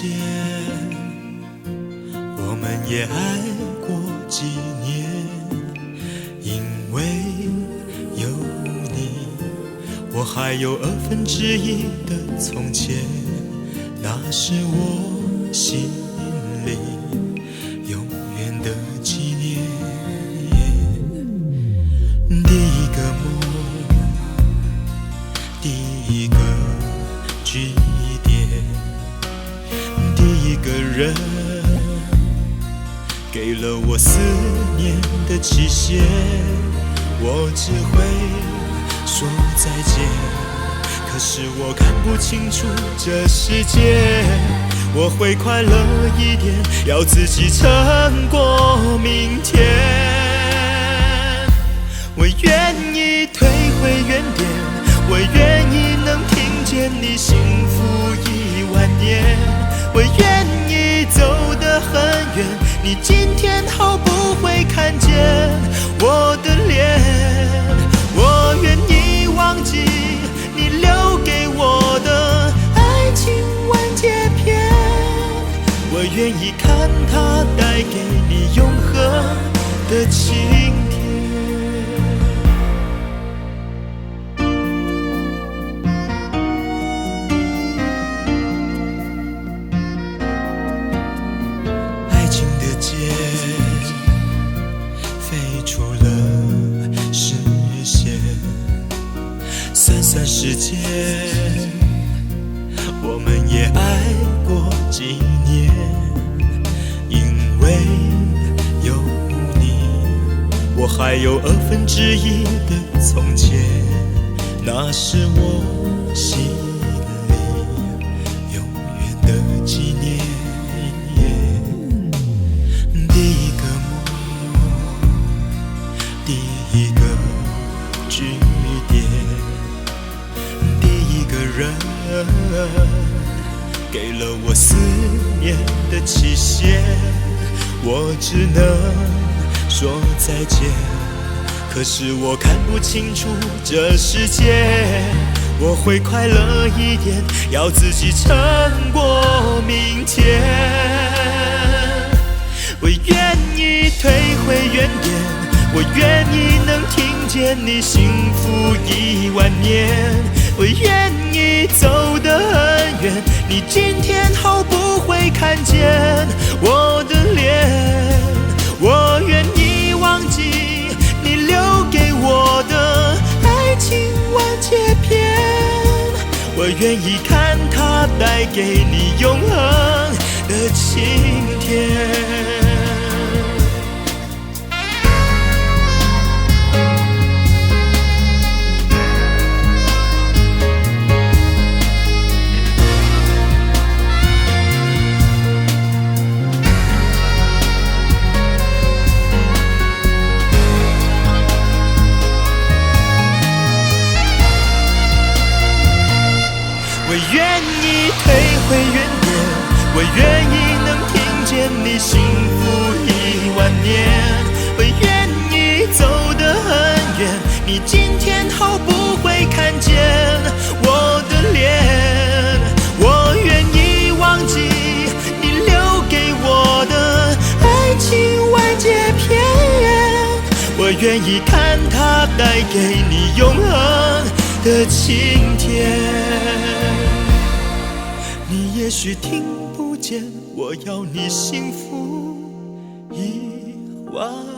间，我们也爱过几年，因为有你，我还有1/2的从前，那是我心里永远的纪念。第一个梦，第一个句点，第一个人给了我思念的期限，我只会说再见，可是我看不清楚这世界，我会快乐一点，要自己撑过明天。我愿意退回原点，我愿意能听见你幸福10000年，我愿意走得很远，你今天后不会看见我的脸，我愿意忘记你留给我的爱情完结篇，我愿意看它带给你永恒的晴天。爱情的箭飞出了视线，算算时间，我们也爱过几年，因为有你，我还有1/2的从前，那是我心里永远的纪念。第一个梦，第一个句点，第一个人给了我思念的期限，我只能说再见，可是我看不清楚这世界，我会快乐一点，要自己撑过明天。我愿意退回原点，我愿意能听见你幸福10000年，我愿意走得很远，你今天后不会看见我的脸，我愿意忘记你留给我的爱情完结篇，我愿意看它带给你永恒的晴天。我愿意退回原点，我愿意能听见你幸福10000年，我愿意走得很远，你今天后不会看见我的脸，我愿意忘记你留给我的爱情完结篇，我愿意看它带给你永恒的晴天。你也许听不见，我要你幸福10000